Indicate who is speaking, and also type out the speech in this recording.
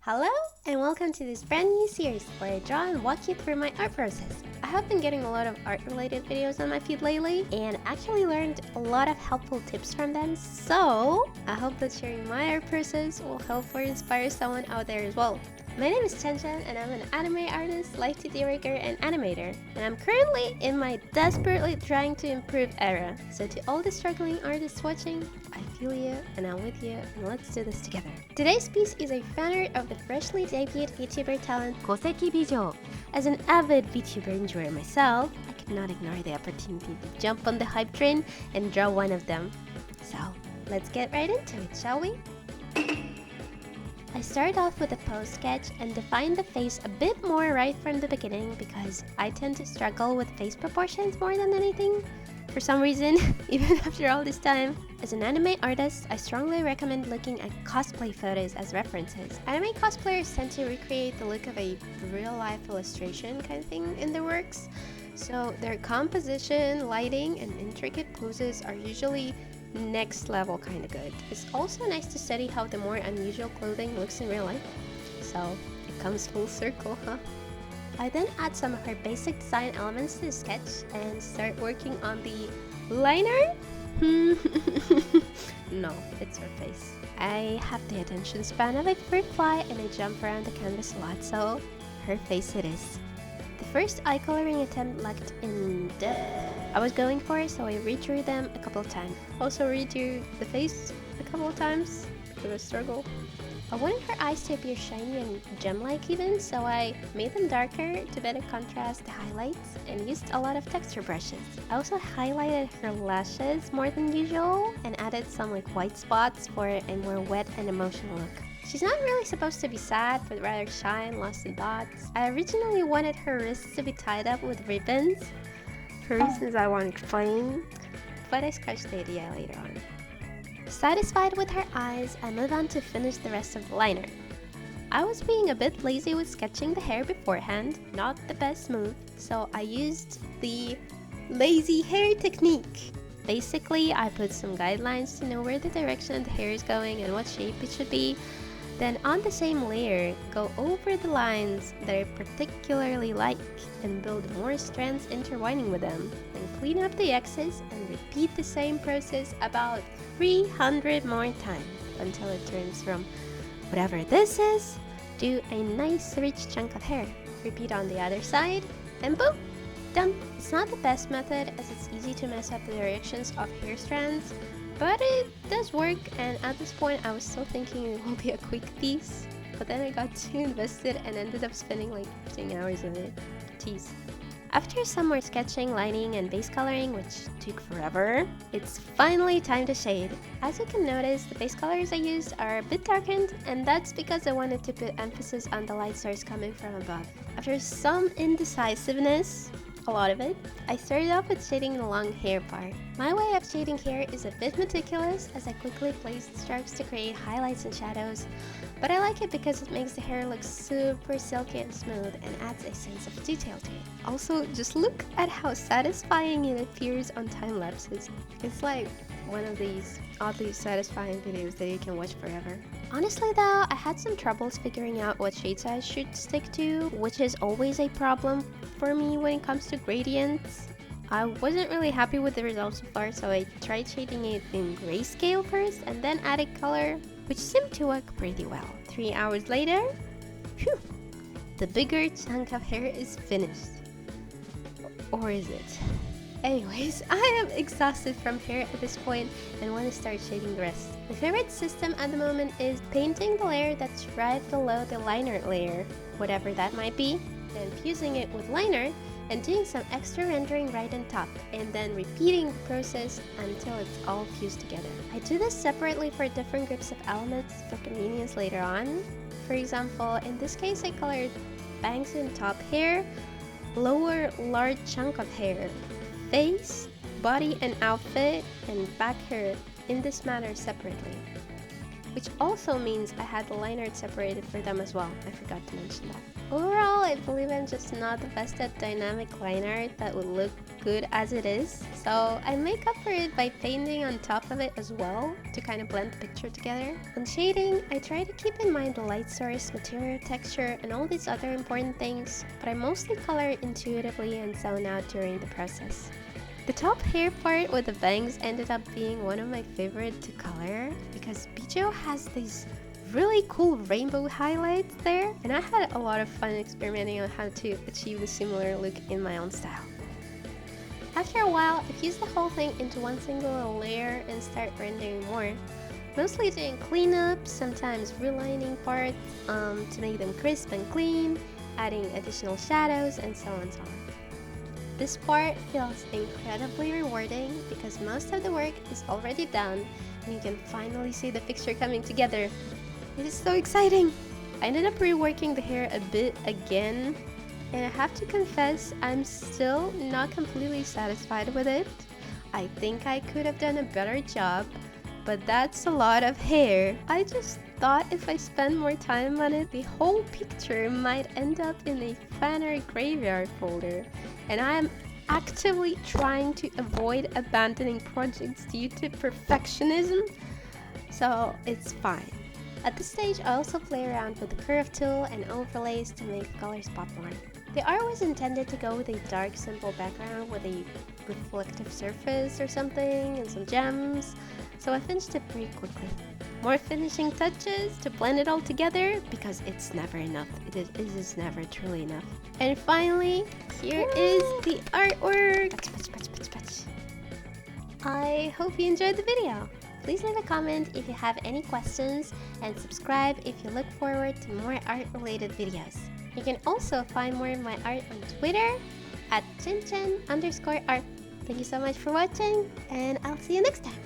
Speaker 1: Hello and welcome to this brand new series where I draw and walk you through my art process. I have been getting a lot of art related videos on my feed lately and actually learned a lot of helpful tips from them, so I hope that sharing my art process will help or inspire someone out there as well. My name is Chen and I'm an anime artist, life TT worker, and animator, and I'm currently in my desperately trying to improve era. So to all the struggling artists watching, I feel you and I'm with you, and let's do this together. Today's piece is a fanart of the freshly debuted VTuber talent Koseki Bijou. As an avid VTuber enjoyer myself, I could not ignore the opportunity to jump on the hype train and draw one of them. So let's get right into it, shall we? I started off with a pose sketch and defined the face a bit more right from the beginning because I tend to struggle with face proportions more than anything. For some reason, even after all this time. As an anime artist, I strongly recommend looking at cosplay photos as references. Anime cosplayers tend to recreate the look of a real-life illustration kind of thing in their works, so their composition, lighting, and intricate poses are usually next level kind of good. It's also nice to study how the more unusual clothing looks in real life. So it comes full circle, huh? I then add some of her basic design elements to the sketch and start working on the liner. No, it's her face. I have the attention span of a fruit fly and I jump around the canvas a lot, so her face it is. The first eye coloring attempt lacked in depth I was going for, so I redrew them a couple of times. Also redrew the face a couple of times because I struggled. I wanted her eyes to appear shiny and gem-like even, so I made them darker to better contrast the highlights and used a lot of texture brushes. I also highlighted her lashes more than usual and added some white spots for a more wet and emotional look. She's not really supposed to be sad, but rather shy and lost in thoughts. I originally wanted her wrists to be tied up with ribbons, for reasons I won't explain, but I scratched the idea later on. Satisfied with her eyes, I move on to finish the rest of the liner. I was being a bit lazy with sketching the hair beforehand, not the best move, so I used the lazy hair technique. Basically, I put some guidelines to know where the direction of the hair is going and what shape it should be. Then on the same layer, go over the lines that I particularly like and build more strands intertwining with them. Then clean up the excess and repeat the same process about 300 more times until it turns from whatever this is to a nice rich chunk of hair. Repeat on the other side and boom! Done! It's not the best method as it's easy to mess up the directions of hair strands, but it does work, and at this point I was still thinking it will be a quick piece, but then I got too invested and ended up spending 10 hours on it. Jeez. After some more sketching, lining, and base coloring, which took forever, it's finally time to shade. As you can notice, the base colors I used are a bit darkened, and that's because I wanted to put emphasis on the light source coming from above. After some indecisiveness, a lot of it, I started off with shading the long hair part. My way of shading hair is a bit meticulous as I quickly place strokes to create highlights and shadows, but I like it because it makes the hair look super silky and smooth and adds a sense of detail to it. Also, just look at how satisfying it appears on time lapses. It's like one of these oddly satisfying videos that you can watch forever. Honestly though, I had some troubles figuring out what shades I should stick to, which is always a problem for me when it comes to gradients. I wasn't really happy with the results so far, so I tried shading it in grayscale first and then added color, which seemed to work pretty well. 3 hours later, phew, the bigger chunk of hair is finished. Or is it? Anyways, I am exhausted from hair at this point and want to start shading the rest. My favorite system at the moment is painting the layer that's right below the liner layer, whatever that might be, then fusing it with liner and doing some extra rendering right on top, and then repeating the process until it's all fused together. I do this separately for different groups of elements for convenience later on. For example, in this case I colored bangs and top hair, lower large chunk of hair, face, body and outfit, and back hair in this manner separately. which also means I had the line art separated for them as well. I forgot to mention that. Overall, I believe I'm just not the best at dynamic line art that would look good as it is, so I make up for it by painting on top of it as well to kind of blend the picture together. On shading, I try to keep in mind the light source, material texture, and all these other important things, but I mostly color intuitively and zone out during the process. The top hair part with the bangs ended up being one of my favorite to color because Bijou has these really cool rainbow highlights there, and I had a lot of fun experimenting on how to achieve a similar look in my own style. After a while, I fused the whole thing into one single layer and start rendering more, mostly doing cleanup, sometimes relining parts to make them crisp and clean, adding additional shadows, and so on and so on. This part feels incredibly rewarding because most of the work is already done and you can finally see the picture coming together. It is so exciting! I ended up reworking the hair a bit again, and I have to confess I'm still not completely satisfied with it. I think I could have done a better job, but that's a lot of hair. I just thought if I spend more time on it, the whole picture might end up in a fanart graveyard folder, and I am actively trying to avoid abandoning projects due to perfectionism, so it's fine. At this stage, I also play around with the curve tool and overlays to make the colors pop more. The art was intended to go with a dark, simple background with a reflective surface or something and some gems, so I finished it pretty quickly. More finishing touches to blend it all together because it's never enough. It is never truly enough. And finally, here is the artwork! Patch, patch, patch, patch, patch. I hope you enjoyed the video. Please leave a comment if you have any questions and subscribe if you look forward to more art-related videos. You can also find more of my art on Twitter at @chinchen_art. Thank you so much for watching, and I'll see you next time.